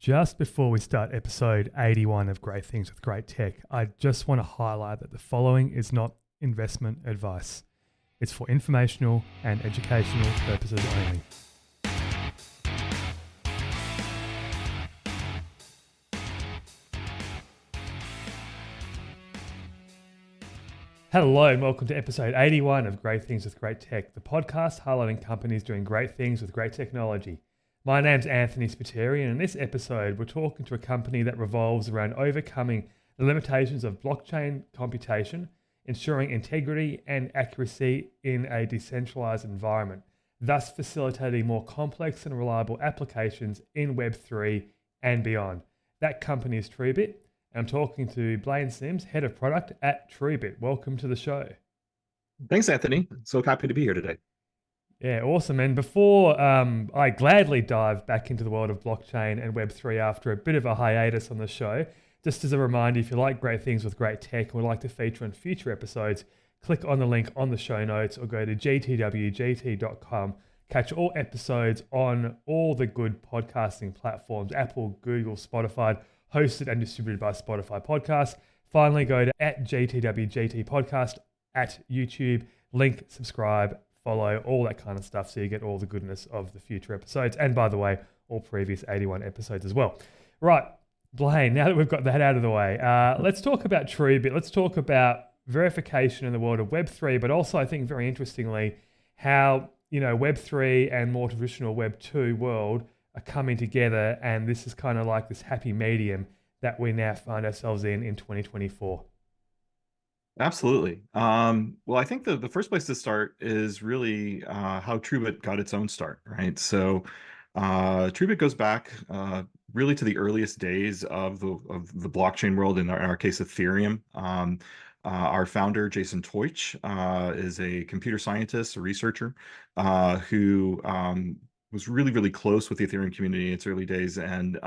Just before we start episode 81 of Great Things with Great Tech, I just want to highlight that the following is not investment advice. It's for informational and educational purposes only. Hello and welcome to episode 81 of Great Things with Great Tech, the podcast highlighting companies doing great things with great technology. My name's Anthony Spiteri, and in this episode, we're talking to a company that revolves around overcoming the limitations of blockchain computation, ensuring integrity and accuracy in a decentralized environment, thus facilitating more complex and reliable applications in Web3 and beyond. That company is Truebit, and I'm talking to Blane Sims, Head of Product at Truebit. Welcome to the show. Thanks, Anthony. So happy to be here today. Yeah, awesome. And before I gladly dive back into the world of blockchain and Web3 after a bit of a hiatus on the show, just as a reminder, if you like great things with great tech and would like to feature on future episodes, click on the link on the show notes or go to gtwgt.com. Catch all episodes on all the good podcasting platforms, Apple, Google, Spotify, hosted and distributed by Spotify Podcasts. Finally, go to @GTWGT Podcast at YouTube, link, subscribe, follow, all that kind of stuff, so you get all the goodness of the future episodes. And by the way, all previous 81 episodes as well. Right, Blane, now that we've got that out of the way, let's talk about Truebit. Let's talk about verification in the world of Web3, but also I think very interestingly, how Web3 and more traditional Web2 world are coming together, and this is kind of like this happy medium that we now find ourselves in 2024. Absolutely. Well, I think the first place to start is really how Truebit got its own start, right? So Truebit goes back really to the earliest days of the blockchain world, in our case, Ethereum. Our founder, Jason Teutsch, is a computer scientist, a researcher who was really, really close with the Ethereum community in its early days, and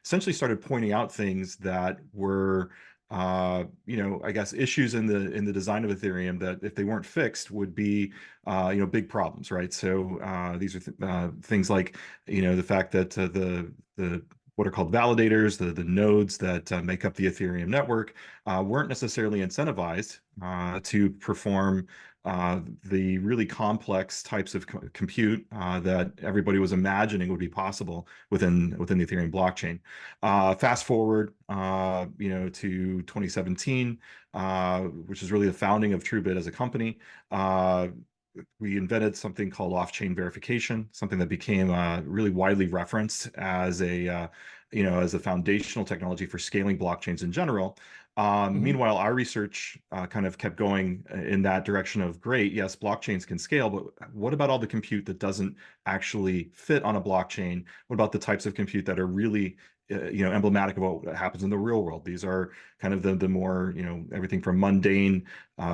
essentially started pointing out things that were I guess issues in the design of Ethereum that, if they weren't fixed, would be big problems, right? So these are things like the fact that the what are called validators, the nodes that make up the Ethereum network, weren't necessarily incentivized to perform the really complex types of compute that everybody was imagining would be possible within the Ethereum blockchain. Fast forward, to 2017, which is really the founding of Truebit as a company. We invented something called Offchain verification, something that became really widely referenced as as a foundational technology for scaling blockchains in general. Meanwhile, our research kind of kept going in that direction of, great, yes, blockchains can scale, but what about all the compute that doesn't actually fit on a blockchain? What about the types of compute that are really emblematic of what happens in the real world? These are kind of the more, everything from mundane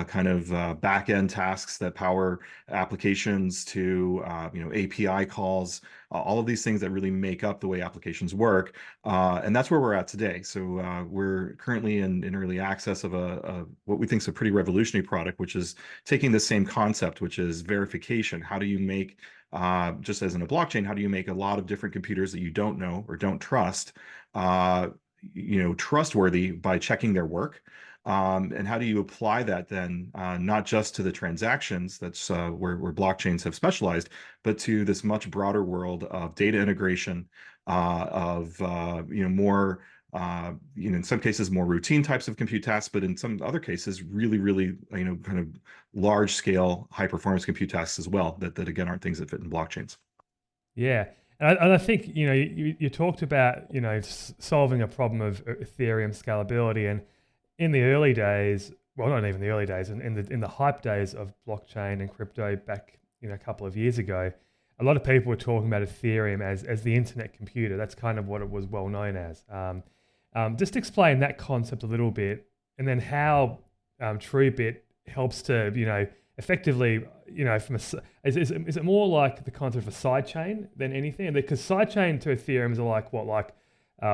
kind of back-end tasks that power applications to, API calls, all of these things that really make up the way applications work. And that's where we're at today. So we're currently in early access of what we think is a pretty revolutionary product, which is taking the same concept, which is verification. How do you make, just as in a blockchain, how do you make a lot of different computers that you don't know or don't trust, trustworthy by checking their work? And how do you apply that then, not just to the transactions, that's where blockchains have specialized, but to this much broader world of data integration, of more, in some cases more routine types of compute tasks, but in some other cases really, really, kind of large scale, high performance compute tasks as well, that again aren't things that fit in blockchains. Yeah. And I think, you talked about, solving a problem of Ethereum scalability. And in the early days, well, not even the early days, in the hype days of blockchain and crypto back, a couple of years ago, a lot of people were talking about Ethereum as the internet computer. That's kind of what it was well known as. Just explain that concept a little bit, and then how Truebit helps to, effectively, is it more like the concept of a sidechain than anything? Because sidechain to Ethereum is like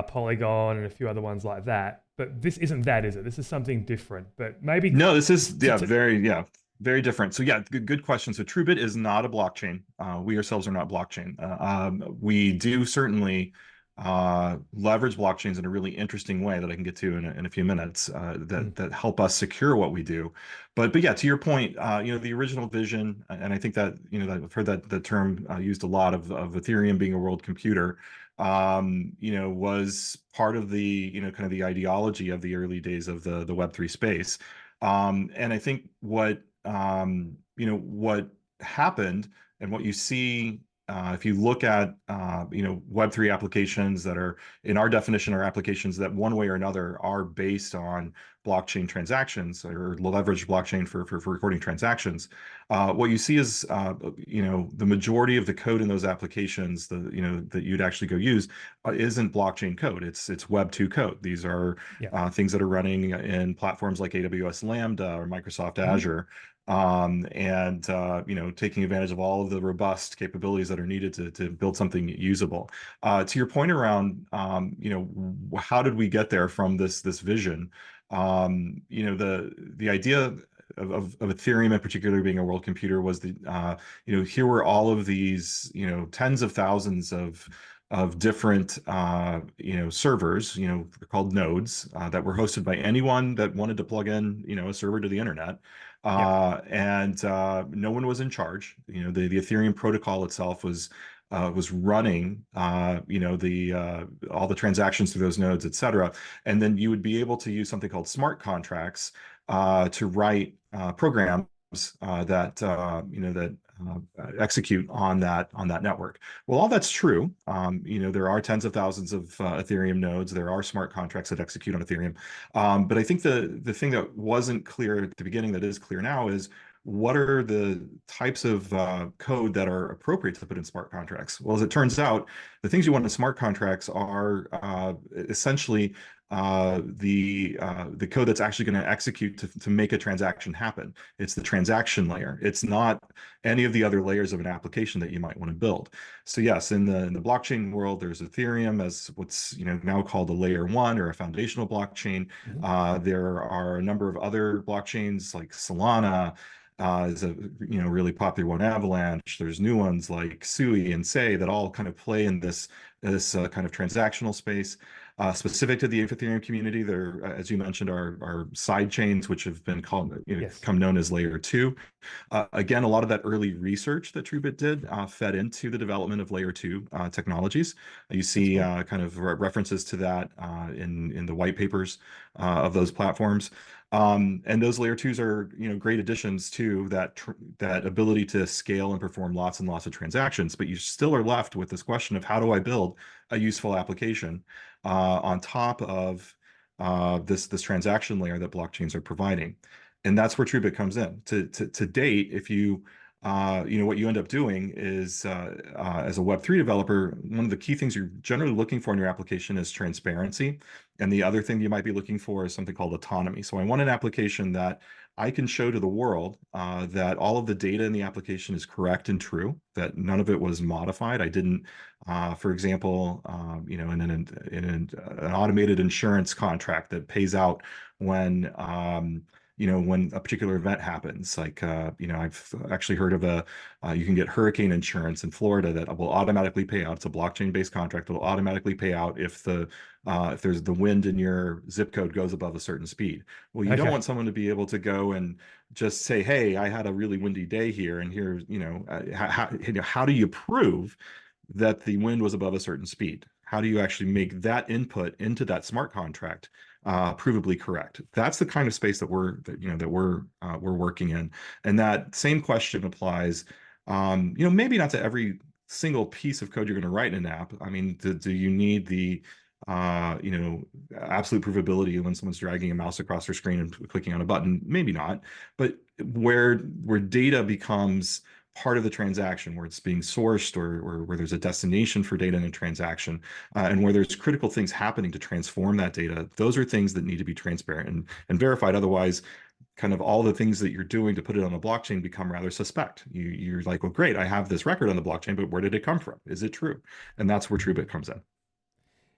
Polygon and a few other ones like that. But this isn't that, is it? This is something different. But maybe no, this is very different. So yeah, good question. So Truebit is not a blockchain. We ourselves are not blockchain. We do certainly leverage blockchains in a really interesting way that I can get to in a few minutes, Mm. that help us secure what we do. But yeah, to your point, the original vision, and I think that that I've heard that the term used a lot of Ethereum being a world computer, was part of the kind of the ideology of the early days of the Web3 space. And I think what happened and what you see, if you look at Web3 applications that are, in our definition, are applications that one way or another are based on blockchain transactions or leverage blockchain for recording transactions. What you see is the majority of the code in those applications that you'd actually go use isn't blockchain code. It's Web2 code. These are Yeah. things that are running in platforms like AWS Lambda or Microsoft Mhm. Azure, and taking advantage of all of the robust capabilities that are needed to build something usable. To your point around how did we get there from this vision? The idea of Ethereum in particular being a world computer was here were all of these tens of thousands of different servers, they're called nodes, that were hosted by anyone that wanted to plug in a server to the internet. Yeah. And no one was in charge. The Ethereum protocol itself was running all the transactions through those nodes, et cetera. And then you would be able to use something called smart contracts to write programs that execute on that network. Well, all that's true. There are tens of thousands of Ethereum nodes. There are smart contracts that execute on Ethereum. But I think the thing that wasn't clear at the beginning that is clear now is what are the types of code that are appropriate to put in smart contracts? Well, as it turns out, the things you want in smart contracts are essentially the code that's actually going to execute to make a transaction happen. It's the transaction layer. It's not any of the other layers of an application that you might want to build. So yes, in the blockchain world, there's Ethereum as what's now called a layer one or a foundational blockchain. Mhm. There are a number of other blockchains like Solana. Is a really popular one. Avalanche. There's new ones like Sui and Sei that all kind of play in this kind of transactional space. Specific to the Ethereum community, there, as you mentioned, are side chains which have been called, Yes. come known as layer two. Again, a lot of that early research that Truebit did fed into the development of layer two technologies. You That's see cool. kind of references to that in the white papers of those platforms. And those layer twos are, great additions to that ability to scale and perform lots and lots of transactions. But you still are left with this question of how do I build a useful application on top of this transaction layer that blockchains are providing. And that's where Truebit comes in. To date, if what you end up doing is, as a Web3 developer, one of the key things you're generally looking for in your application is transparency. And the other thing you might be looking for is something called autonomy. So I want an application that I can show to the world that all of the data in the application is correct and true, that none of it was modified. I didn't, for example, in an automated insurance contract that pays out when a particular event happens. Like, I've actually heard of you can get hurricane insurance in Florida that will automatically pay out. It's a blockchain-based contract that will automatically pay out if there's the wind in your zip code goes above a certain speed. Well, you don't Okay. want someone to be able to go and just say, "Hey, I had a really windy day here, and here, how do you prove that the wind was above a certain speed? How do you actually make that input into that smart contract provably correct?" That's the kind of space that we're working in, and that same question applies. Maybe not to every single piece of code you're going to write in an app. I mean, do you need the uh, you know, absolute provability when someone's dragging a mouse across their screen and clicking on a button? Maybe not, but where data becomes part of the transaction, where it's being sourced or where there's a destination for data in a transaction, and where there's critical things happening to transform that data, those are things that need to be transparent and verified. Otherwise, kind of all the things that you're doing to put it on the blockchain become rather suspect. You're like, well, great, I have this record on the blockchain, but where did it come from? Is it true? And that's where Truebit comes in.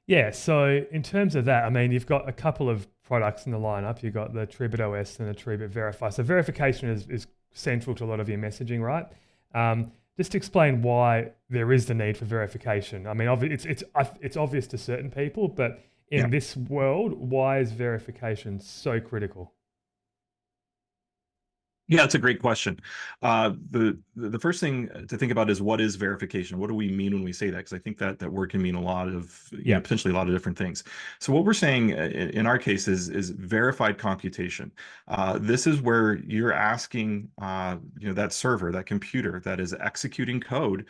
Yeah, so in terms of that, I mean, you've got a couple of products in the lineup. You've got the Truebit OS and the Truebit Verify. So verification is central to a lot of your messaging, right? Um, just explain why there is the need for verification. I mean, it's obvious to certain people, but Yeah. in this world, why is verification so critical? Yeah, that's a great question. The first thing to think about is what is verification? What do we mean when we say that? Because I think that that word can mean a lot of, Yeah. potentially a lot of different things. So what we're saying in our case is verified computation. This is where you're asking, that server, that computer that is executing code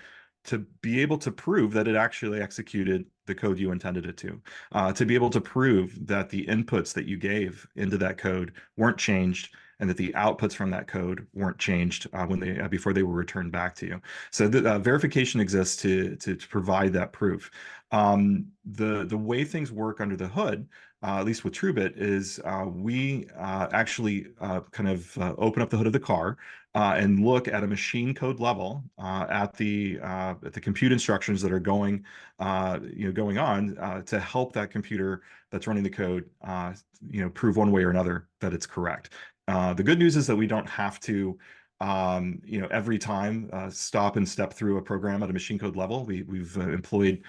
to be able to prove that it actually executed the code you intended it to be able to prove that the inputs that you gave into that code weren't changed and that the outputs from that code weren't changed when they before they were returned back to you. So the verification exists to provide that proof. The way things work under the hood, at least with Truebit, is we actually kind of open up the hood of the car and look at a machine code level at the compute instructions that are going on to help that computer that's running the code prove one way or another that it's correct. The good news is that we don't have to, every time stop and step through a program at a machine code level. We've employed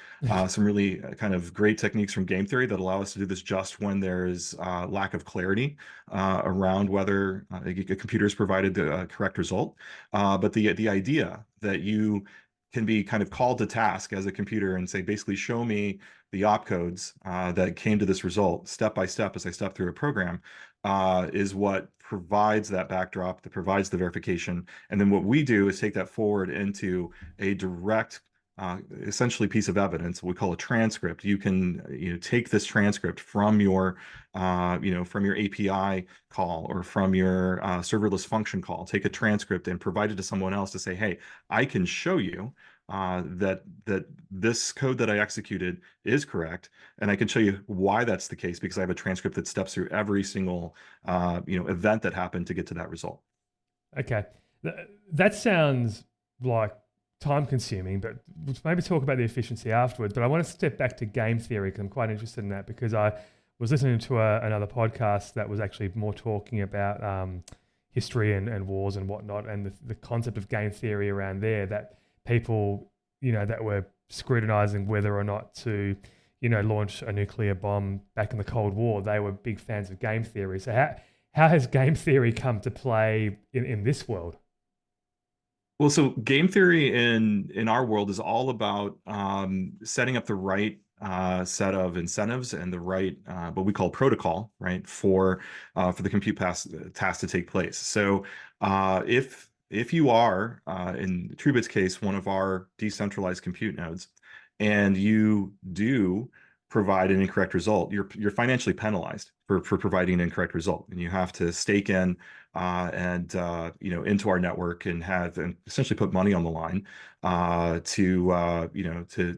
some really kind of great techniques from game theory that allow us to do this just when there is lack of clarity around whether a computer has provided the correct result. But the idea that you can be kind of called to task as a computer and say, basically, show me the opcodes that came to this result step by step as I step through a program is what provides that backdrop, that provides the verification. And then what we do is take that forward into a direct, essentially piece of evidence we call a transcript. You can take this transcript from your from your API call or from your serverless function call, take a transcript and provide it to someone else to say, hey, I can show you that this code that I executed is correct, and I can show you why that's the case because I have a transcript that steps through every single event that happened to get to that result. Okay. That sounds like time consuming, but we'll maybe talk about the efficiency afterwards. But I want to step back to game theory because I'm quite interested in that because I was listening to another podcast that was actually more talking about history and wars and whatnot and the concept of game theory around there that people, that were scrutinizing whether or not to, launch a nuclear bomb back in the Cold War, they were big fans of game theory. So how has game theory come to play in this world? Well, so game theory in our world is all about setting up the right set of incentives and the right what we call protocol, right, for the task to take place. So if you are in Truebit's case one of our decentralized compute nodes, and you do provide an incorrect result, you're financially penalized for providing an incorrect result, and you have to stake in and into our network and essentially put money on the line to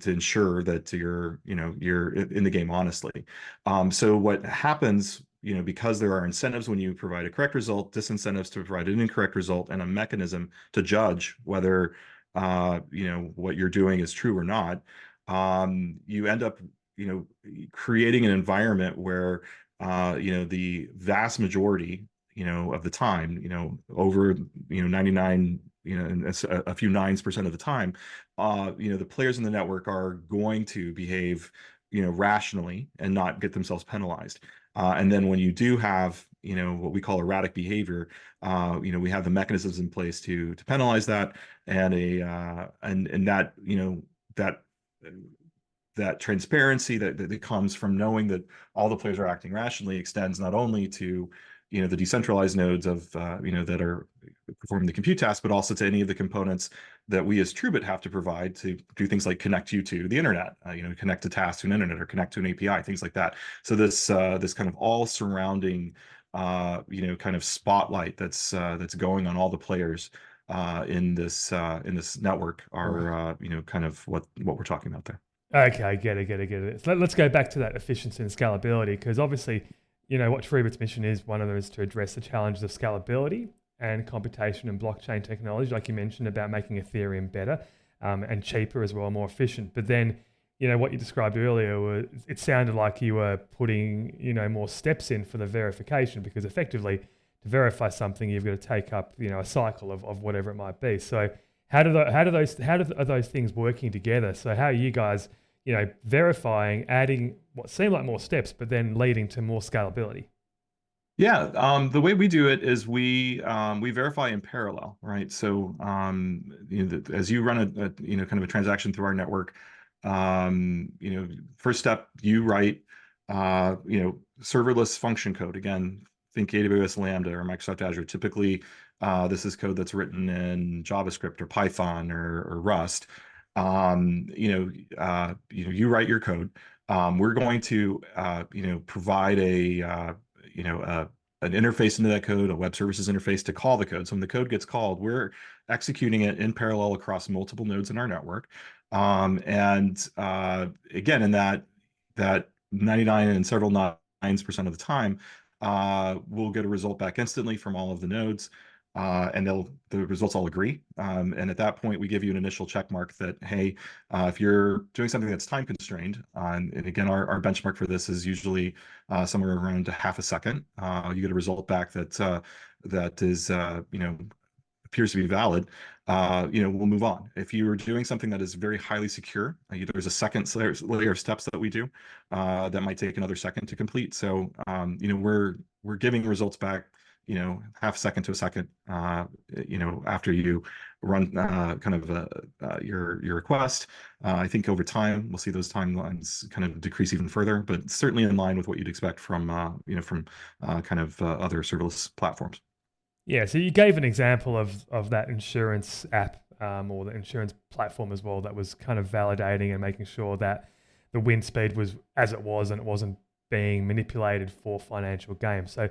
ensure that you're in the game honestly. So what happens, because there are incentives when you provide a correct result, disincentives to provide an incorrect result, and a mechanism to judge whether what you're doing is true or not, you end up creating an environment where the vast majority of the time, over 99, and a few nines% of the time, the players in the network are going to behave rationally and not get themselves penalized. And then when you do have what we call erratic behavior, we have the mechanisms in place to penalize that, and that that that transparency that comes from knowing that all the players are acting rationally extends not only to the decentralized nodes of that are performing the compute task, but also to any of the components that we as Truebit have to provide to do things like connect you to the internet, connect a task to an internet or connect to an API, things like that. So this kind of all surrounding kind of spotlight that's going on all the players in this network are Right. kind of what we're talking about there. Okay, I get it. So let's go back to that efficiency and scalability because obviously, what Truebit's mission is, one of them is to address the challenges of scalability and computation and blockchain technology, like you mentioned about making Ethereum better and cheaper as well, more efficient. But then, what you described earlier, it sounded like you were putting, more steps in for the verification because effectively to verify something, you've got to take up, a cycle of whatever it might be. So Are those things working together? So how are you guys, verifying, adding what seem like more steps, but then leading to more scalability? Yeah, the way we do it is we verify in parallel, right? So as you run kind of a transaction through our network, first step you write serverless function code. Again, think AWS Lambda or Microsoft Azure. Typically, this is code that's written in JavaScript or Python or Rust. You write your code. We're going to provide you know, uh, an interface into that code, a web services interface to call the code. So when the code gets called, we're executing it in parallel across multiple nodes in our network. Again, in that 99 and several nines% of the time, we'll get a result back instantly from all of the nodes. And the results all agree. And at that point, we give you an initial check mark that, hey, if you're doing something that's time constrained, and again, our benchmark for this is usually somewhere around a half a second. You get a result back that is appears to be valid. We'll move on. If you are doing something that is very highly secure, there's a second layer of steps that we do that might take another second to complete. So we're giving results back half a second to a second after you run your request. I think over time we'll see those timelines kind of decrease even further, but certainly in line with what you'd expect from other serverless platforms. Yeah, so you gave an example of that insurance app, or the insurance platform as well, that was kind of validating and making sure that the wind speed was as it was and it wasn't being manipulated for financial gain. So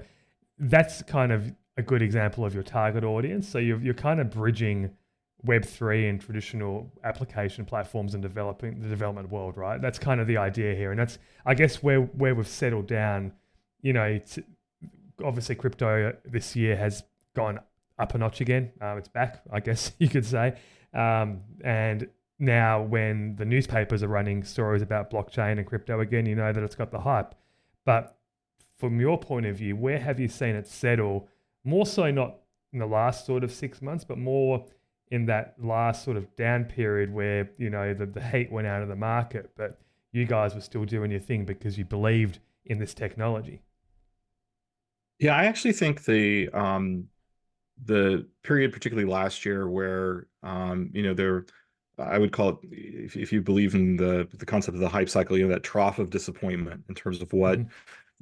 that's kind of a good example of your target audience. So you're kind of bridging Web3 and traditional application platforms and developing the development world, right? That's kind of the idea here, and that's, I guess, where we've settled down. It's obviously crypto this year has gone up a notch again. It's back, I guess you could say. And now when the newspapers are running stories about blockchain and crypto again, you know that it's got the hype. But from your point of view, where have you seen it settle? More so not in the last sort of 6 months, but more in that last sort of down period where, the heat went out of the market, but you guys were still doing your thing because you believed in this technology. Yeah, I actually think the period, particularly last year, where there, I would call it, if you believe in the concept of the hype cycle, that trough of disappointment in terms of what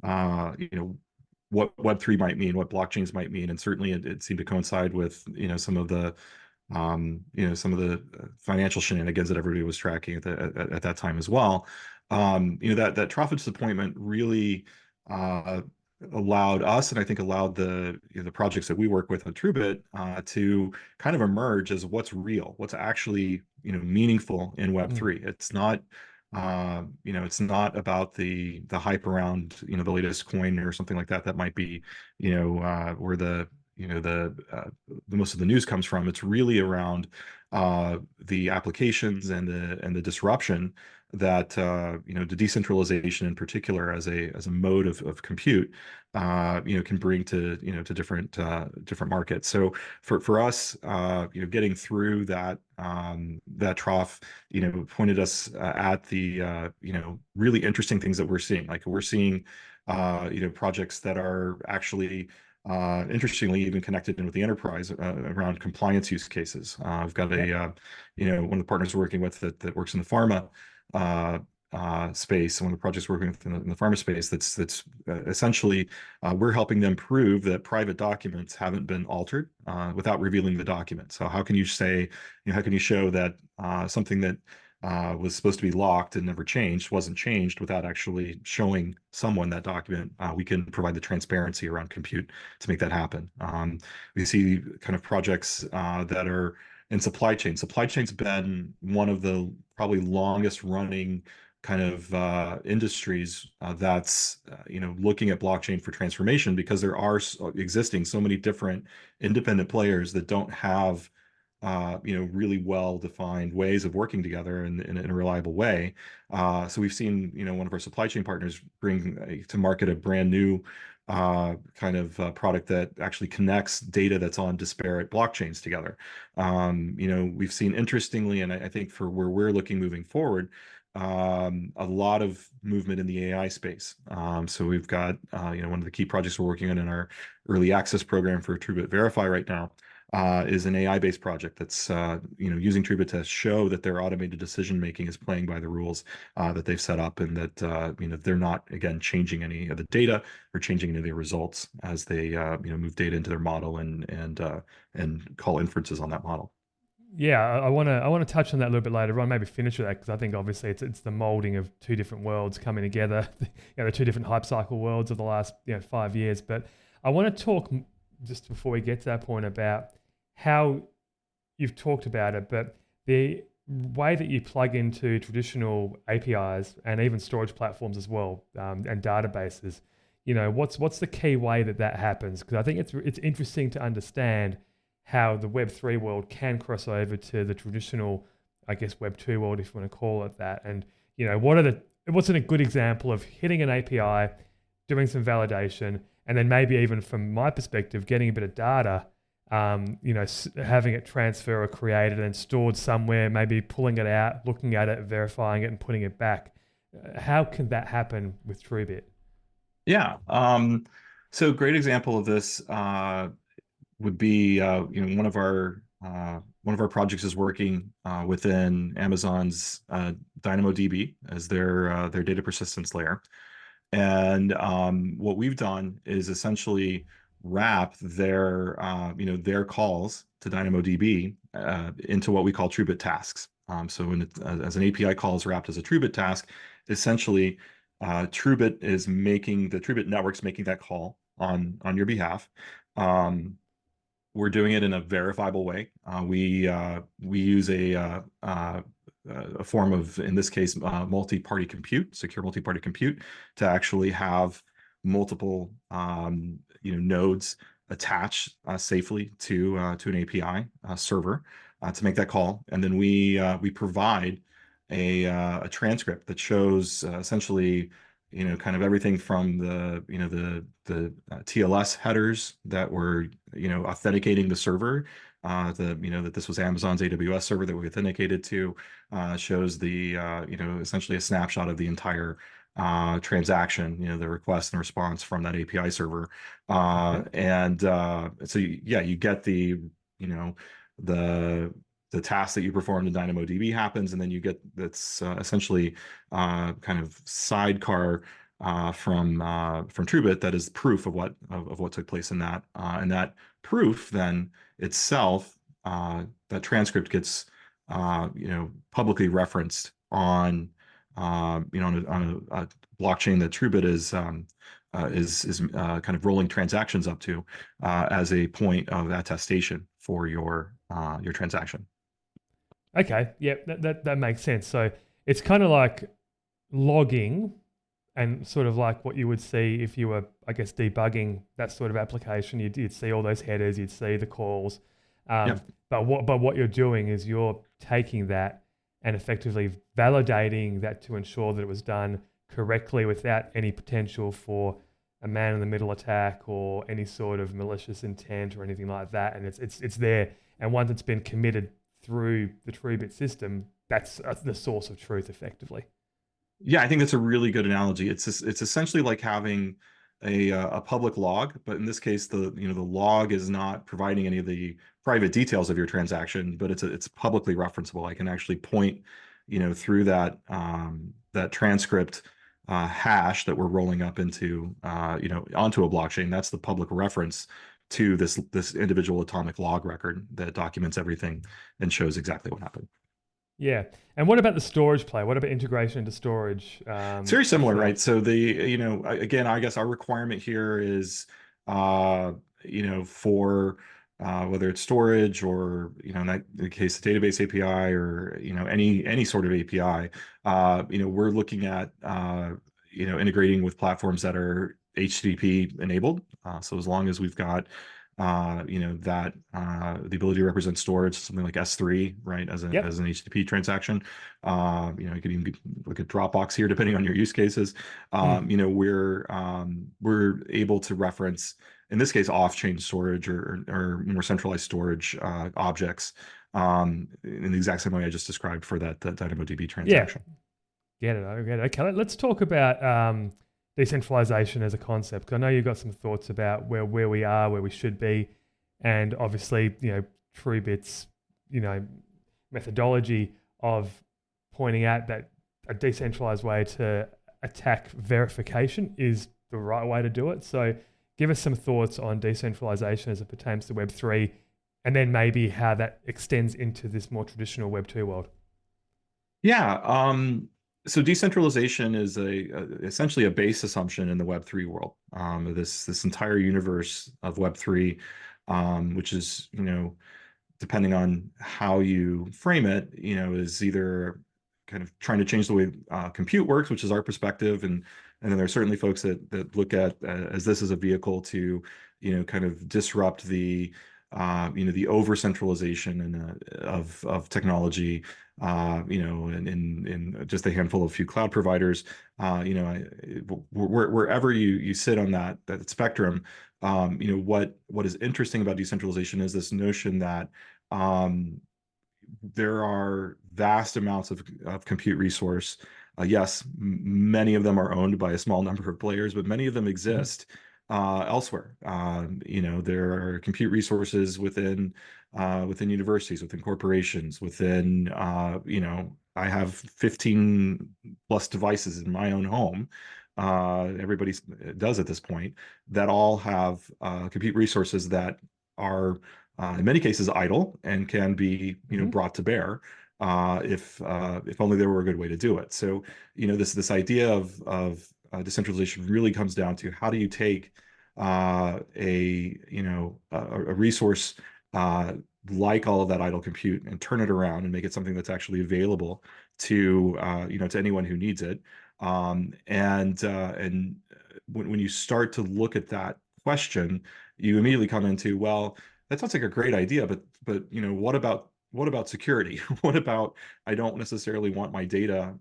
Mhm. what Web3 might mean, what blockchains might mean, and certainly it seemed to coincide with some of the financial shenanigans that everybody was tracking at that time as well. That trough of disappointment really allowed us, and I think allowed the projects that we work with on Truebit to kind of emerge as what's real, what's actually meaningful in Mm. Web3. It's not about the hype around the latest coin or something like that that might be where the most of the news comes from. It's really around the applications and the disruption that the decentralization in particular as a mode of compute can bring to different markets. So for us, getting through that trough, pointed us at the really interesting things that we're seeing. Like we're seeing projects that are actually interestingly even connected in with the enterprise around compliance use cases. I've got Yeah. one of the partners we're working with that works in the pharma uh, space, one of the projects we're working with in the pharma space that's essentially we're helping them prove that private documents haven't been altered without revealing the document. So how can you say, how can you show that something that was supposed to be locked and never changed wasn't changed without actually showing someone that document? We can provide the transparency around compute to make that happen. We see kind of projects that are in supply chain. Supply chain's been one of the probably longest running kind of industries that's looking at blockchain for transformation, because there are existing so many different independent players that don't have really well-defined ways of working together in a reliable way. So we've seen, one of our supply chain partners bring to market a brand new kind of product that actually connects data that's on disparate blockchains together. We've seen, interestingly, and I think for where we're looking moving forward, a lot of movement in the AI space. So we've got, one of the key projects we're working on in our early access program for Truebit Verify right now is an AI-based project that's using Truebit to show that their automated decision making is playing by the rules that they've set up, and that they're not, again, changing any of the data or changing any of their results as they move data into their model and call inferences on that model. Yeah, I want to touch on that a little bit later on. Maybe finish with that because I think obviously it's the molding of two different worlds coming together. The two different hype cycle worlds of the last 5 years. But I want to talk just before we get to that point about how you've talked about it, but the way that you plug into traditional APIs and even storage platforms as well, and databases. What's the key way that happens? Because I think it's interesting to understand how the Web3 world can cross over to the traditional, I guess, Web2 world, if you want to call it that. And, what's a good example of hitting an API, doing some validation, and then maybe even from my perspective, getting a bit of data, having it transfer or created and stored somewhere, maybe pulling it out, looking at it, verifying it, and putting it back. How can that happen with Truebit? Yeah. So great example of this would be one of our projects is working within Amazon's DynamoDB as their data persistence layer. And what we've done is essentially wrap their calls to DynamoDB into what we call Truebit tasks. As an API call is wrapped as a Truebit task, essentially Truebit is making the Truebit network's making that call on your behalf. We're doing it in a verifiable way. We use a form of, in this case, multi-party compute, secure multi-party compute, to actually have multiple nodes attached safely to an API server to make that call, and then we provide a transcript that shows essentially kind of everything from the TLS headers that were authenticating the server, that this was Amazon's AWS server that we authenticated to, shows the essentially a snapshot of the entire transaction, the request and response from that API server, and so you get the task that you performed in DynamoDB happens, and then you get that's essentially kind of sidecar from Truebit that is proof of what took place in that, and that proof then itself, that transcript gets publicly referenced on on a blockchain that Truebit is kind of rolling transactions up to as a point of attestation for your transaction. Okay, yeah, that makes sense. So it's kind of like logging and sort of like what you would see if you were, I guess, debugging that sort of application. You'd see all those headers, you'd see the calls. Yep. But what you're doing is you're taking that and effectively validating that to ensure that it was done correctly without any potential for a man-in-the-middle attack or any sort of malicious intent or anything like that. And it's there. And once it's been committed through the Truebit system, that's the source of truth, effectively. Yeah, I think that's a really good analogy. It's essentially like having a public log, but in this case, the log is not providing any of the private details of your transaction, but it's publicly referenceable. I can actually point through that transcript hash that we're rolling up into onto a blockchain. That's the public reference to this individual atomic log record that documents everything and shows exactly what happened. Yeah. And what about the storage play? What about integration into storage? It's very similar, right? So again, I guess our requirement here is, for whether it's storage or, in the case of database API or, any sort of API, we're looking at, integrating with platforms that are HTTP enabled. So as long as we've got that the ability to represent storage, something like S3, right, as Yep. an HTTP transaction. You could even look at Dropbox here, depending on your use cases. Mm. We're able to reference, in this case, off-chain storage or more centralized storage objects in the exact same way I just described for that DynamoDB Yeah. transaction. Get it. I get it. Okay, let's talk about decentralization as a concept. 'Cause I know you've got some thoughts about where we are, where we should be, and obviously, Truebit's, methodology of pointing out that a decentralized way to attack verification is the right way to do it. So, give us some thoughts on decentralization as it pertains to Web3, and then maybe how that extends into this more traditional Web2 world. Yeah. So decentralization is essentially a base assumption in the Web3 world. This entire universe of Web3, which is, depending on how you frame it, is either kind of trying to change the way compute works, which is our perspective, and then there are certainly folks that look at as this as a vehicle to, kind of disrupt the over centralization of technology, in just a handful of few cloud providers. Wherever you sit on that spectrum, what is interesting about decentralization is this notion that there are vast amounts of compute resource. Yes, many of them are owned by a small number of players, but many of them Mhm. exist elsewhere. There are compute resources within universities, within corporations, within I have 15 plus devices in my own home. Everybody does at this point, that all have compute resources that are in many cases idle and can be Mhm. brought to bear if only there were a good way to do it. So this idea of decentralization really comes down to how do you take a resource like all of that idle compute and turn it around and make it something that's actually available to anyone who needs it. And when you start to look at that question, you immediately come into, well, that sounds like a great idea, but what about security? What about, I don't necessarily want my data,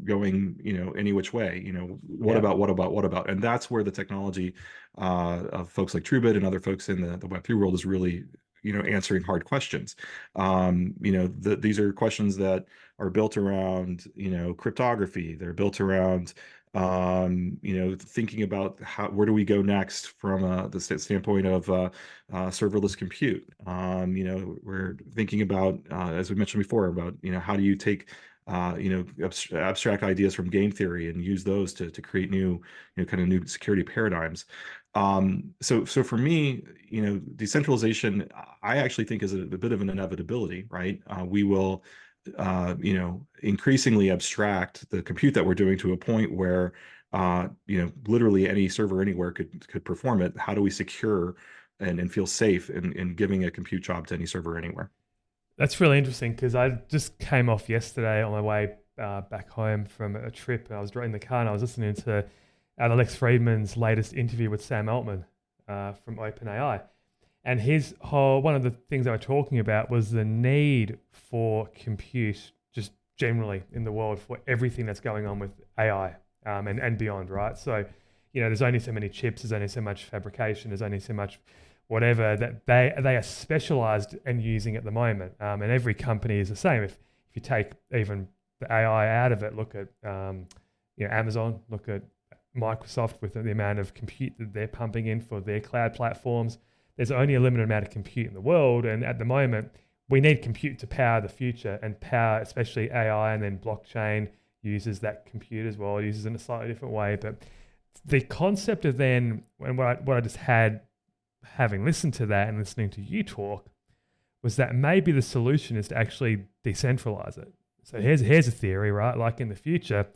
going, any which way, Yeah. what about? And that's where the technology of folks like Truebit and other folks in the Web3 world is really, answering hard questions. These are questions that are built around, cryptography. They're built around, thinking about where do we go next from the standpoint of serverless compute. We're thinking about, as we mentioned before, about, how do you take abstract ideas from game theory and use those to create new, kind of new security paradigms. So for me, decentralization, I actually think is a bit of an inevitability, right? We will, increasingly abstract the compute that we're doing to a point where, literally any server anywhere could perform it. How do we secure and feel safe in giving a compute job to any server anywhere? That's really interesting because I just came off yesterday on my way back home from a trip, and I was driving the car and I was listening to Alex Friedman's latest interview with Sam Altman from OpenAI. And one of the things they were talking about was the need for compute just generally in the world for everything that's going on with AI and beyond, right? So, there's only so many chips, there's only so much fabrication, there's only so much whatever that they are specialized and using at the moment. And every company is the same. If you take even the AI out of it, look at Amazon, look at Microsoft with the amount of compute that they're pumping in for their cloud platforms. There's only a limited amount of compute in the world, and at the moment, we need compute to power the future and power, especially AI, and then blockchain uses that compute as well. It uses it in a slightly different way, but the concept of then, and what I just had, having listened to that and listening to you talk, was that maybe the solution is to actually decentralize it. So here's a theory, right? Like in the future,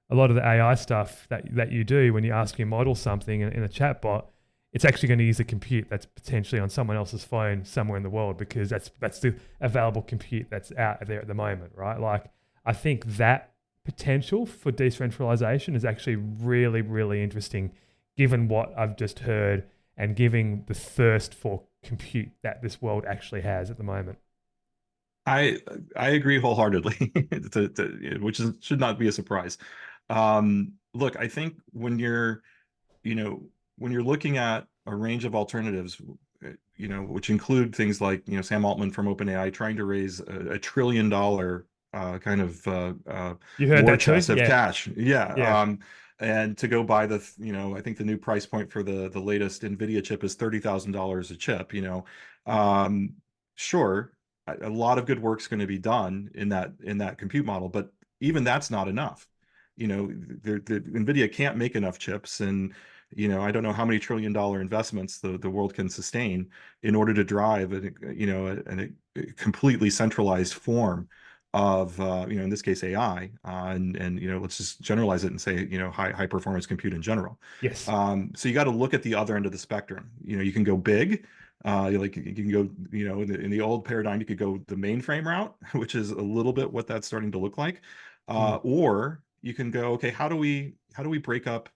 a lot of the AI stuff that you do when you ask your model something in a chatbot, it's actually going to use a compute that's potentially on someone else's phone somewhere in the world because that's the available compute that's out there at the moment, right? Like I think that potential for decentralization is actually really, really interesting given what I've just heard and giving the thirst for compute that this world actually has at the moment. I I agree wholeheartedly, which should not be a surprise. Look, I think you know, when you're looking at a range of alternatives, which include things like, Sam Altman from OpenAI trying to raise $1 trillion kind of You heard war that too? chest of Yeah. cash. Yeah. Yeah. And to go buy I think the new price point for the latest NVIDIA chip is $30,000 a chip, sure, a lot of good work's going to be done in that compute model, but even that's not enough. NVIDIA can't make enough chips, and I don't know how many $1 trillion investments the world can sustain in order to drive a completely centralized form of in this case AI, and let's just generalize it and say high performance compute in general. Yes. So you got to look at the other end of the spectrum. You can go big. You can go, in the old paradigm, you could go the mainframe route, which is a little bit what that's starting to look like. Mm. Or you can go, okay, how do we break up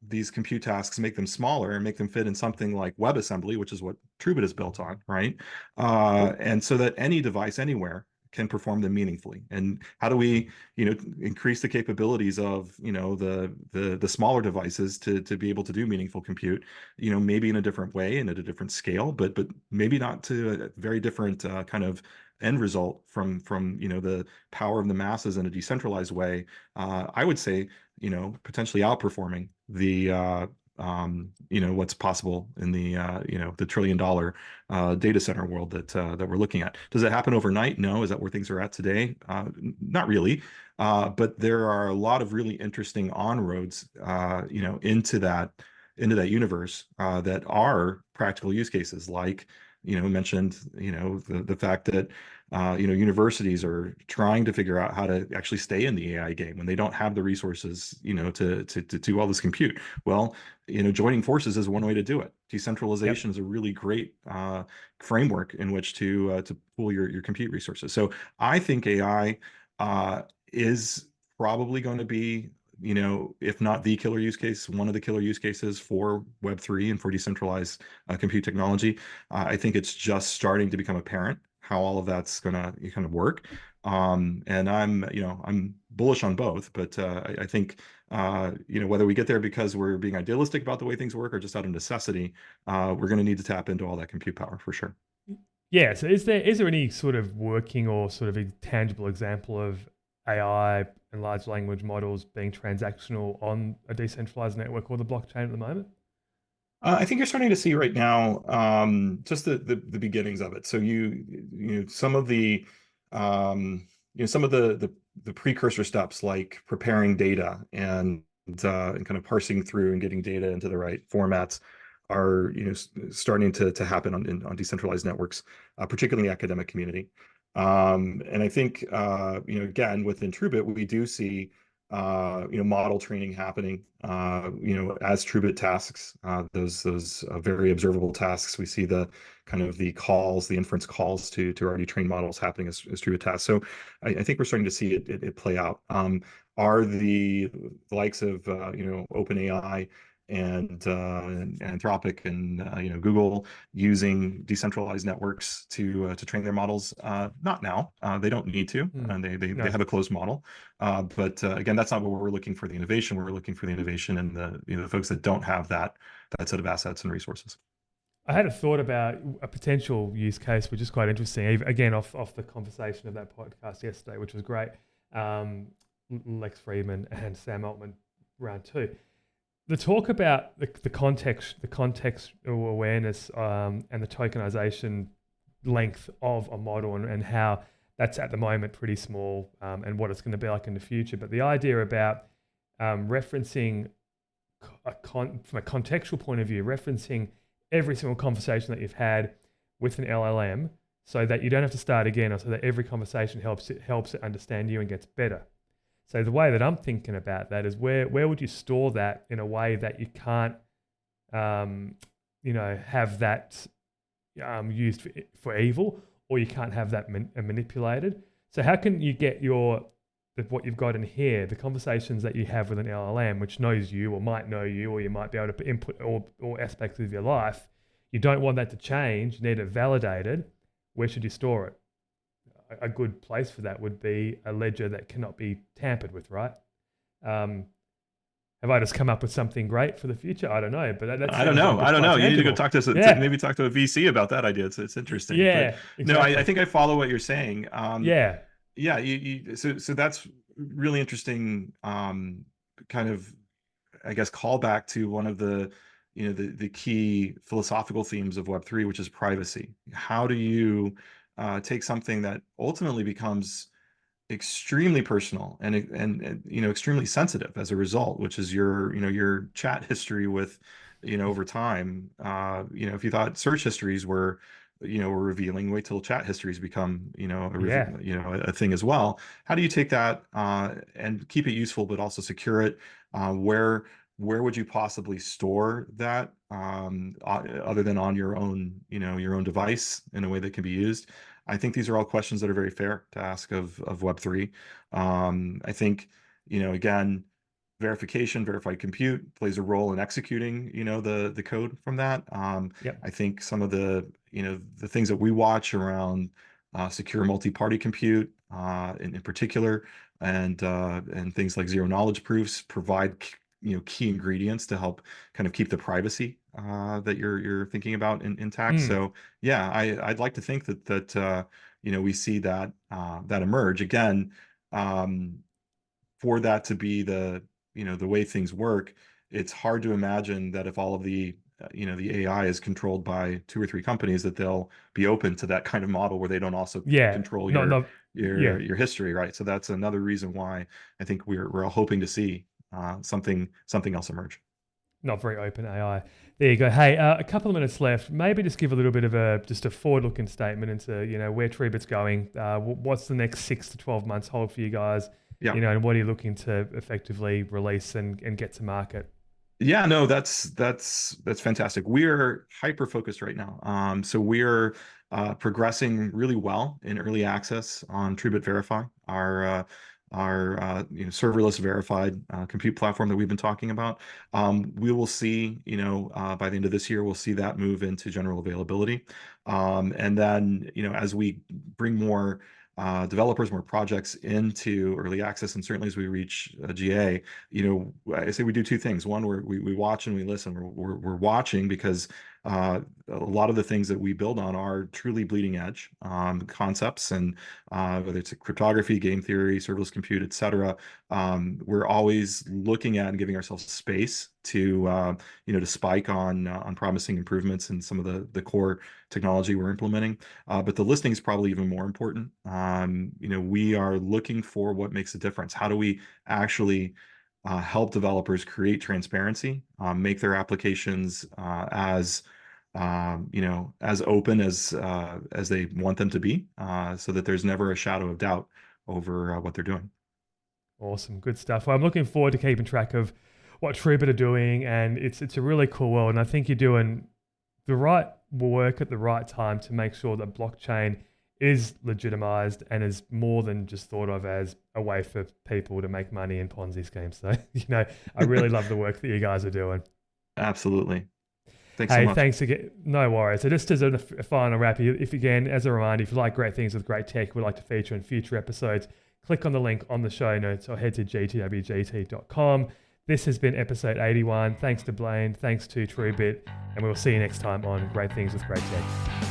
these compute tasks, make them smaller and make them fit in something like WebAssembly, which is what Truebit is built on, right? And so that any device anywhere can perform them meaningfully. And how do we, increase the capabilities of, the smaller devices to be able to do meaningful compute, maybe in a different way and at a different scale, but maybe not to a very different kind of end result from the power of the masses in a decentralized way. I would say potentially outperforming the what's possible in the $1 trillion data center world that we're looking at. Does it happen overnight? No. Is that where things are at today? Not really. But there are a lot of really interesting on-roads, into that universe that are practical use cases, like mentioned, the fact that universities are trying to figure out how to actually stay in the AI game when they don't have the resources, to do all this compute. Well, joining forces is one way to do it. Yep. Decentralization is a really great framework in which to pool your compute resources. So I think AI is probably going to be, if not the killer use case, one of the killer use cases for Web3 and for decentralized compute technology. I think it's just starting to become apparent how all of that's going to kind of work. And I'm bullish on both, but I think, whether we get there because we're being idealistic about the way things work or just out of necessity, we're going to need to tap into all that compute power for sure. Yeah. So is there any sort of working or sort of a tangible example of AI and large language models being transactional on a decentralized network or the blockchain at the moment? I think you're starting to see right now, just the beginnings of it. So some of the some of the precursor steps, like preparing data and kind of parsing through and getting data into the right formats, are starting to happen on decentralized networks, particularly in the academic community. And I think again, within Truebit, we do see model training happening, as Truebit tasks, those very observable tasks. We see the kind of the inference calls to already trained models happening as Truebit tasks. So I think we're starting to see it play out. Are the likes of OpenAI and Anthropic and Google using decentralized networks to train their models? Not now. They don't need to. Hmm. They No. have a closed model. But again, that's not where we're looking for the innovation. We're looking for the innovation in the folks that don't have that set of assets and resources. I had a thought about a potential use case, which is quite interesting. Again, off the conversation of that podcast yesterday, which was great. Um, Lex Friedman and Sam Altman round two. The talk about the context awareness, and the tokenization length of a model, and how that's at the moment pretty small, and what it's going to be like in the future. But the idea about referencing from a contextual point of view, referencing every single conversation that you've had with an LLM, so that you don't have to start again, or so that every conversation helps it understand you and gets better. So the way that I'm thinking about that is where would you store that in a way that you can't, have that used for evil, or you can't have that manipulated. So how can you get what you've got in here, the conversations that you have with an LLM, which knows you or might know you, or you might be able to input all aspects of your life, You don't want that to change. You need it validated. Where should you store it? A good place for that would be a ledger that cannot be tampered with, right? Um, have I just come up with something great for the future? I don't know, but that I don't sounds like know. it's I don't quite know. You need to go tangible. talk to Yeah, maybe talk to a VC about that idea. It's interesting. But yeah, no, I exactly. think I follow what you're saying. Yeah, Yeah, so that's really interesting. Kind of, I guess, call back to one of the, the key philosophical themes of Web3, which is privacy. How do you take something that ultimately becomes extremely personal and extremely sensitive as a result, which is your chat history with, over time. If you thought search histories were revealing, wait till chat histories become, yeah, a thing as well. How do you take that and keep it useful but also secure it? Where would you possibly store that, other than on your own device in a way that can be used? I think these are all questions that are very fair to ask of Web3. I think, again, verification, verified compute plays a role in executing, the code from that. yep. I think some of the things that we watch around secure multi-party compute, in particular, and things like zero knowledge proofs provide, key ingredients to help kind of keep the privacy that you're thinking about intact. Mm, So yeah, I'd like to think that we see that emerge again. Um, for that to be the way things work, it's hard to imagine that if all of the AI is controlled by two or three companies, that they'll be open to that kind of model where they don't also yeah, control not, your not, yeah, your your history, right? So that's another reason why I think we're all hoping to see something else emerge. not very open AI. There you go. Hey, a couple of minutes left. Maybe just give a little bit of just a forward-looking statement into where Truebit's going. What's the next 6 to 12 months hold for you guys? Yeah. And what are you looking to effectively release and get to market? Yeah, no, that's fantastic. We're hyper focused right now. So we're progressing really well in early access on Truebit Verify, our serverless verified compute platform that we've been talking about. We will see, by the end of this year, we'll see that move into general availability, and then as we bring more developers, more projects into early access, and certainly as we reach GA, I say we do two things. One, we watch and we listen. We're watching because a lot of the things that we build on are truly bleeding edge concepts, and whether it's cryptography, game theory, serverless compute, et cetera. We're always looking at and giving ourselves space to spike on promising improvements in some of the core technology we're implementing. But the listing is probably even more important. We are looking for what makes a difference. How do we actually help developers create transparency, make their applications as open as they want them to be, so that there's never a shadow of doubt over what they're doing. Awesome, good stuff. Well, I'm looking forward to keeping track of what Truebit are doing, and it's a really cool world. And I think you're doing the right work at the right time to make sure that blockchain is legitimized and is more than just thought of as a way for people to make money in Ponzi schemes. So, I really love the work that you guys are doing. Absolutely. Thanks so Hey, much. thanks again. No worries. So just as a final wrap, if again, as a reminder, if you like great things with great tech, we'd like to feature in future episodes, click on the link on the show notes or head to gtwgt.com. This has been episode 81. Thanks to Blane, thanks to Truebit, and we'll see you next time on Great Things with Great Tech.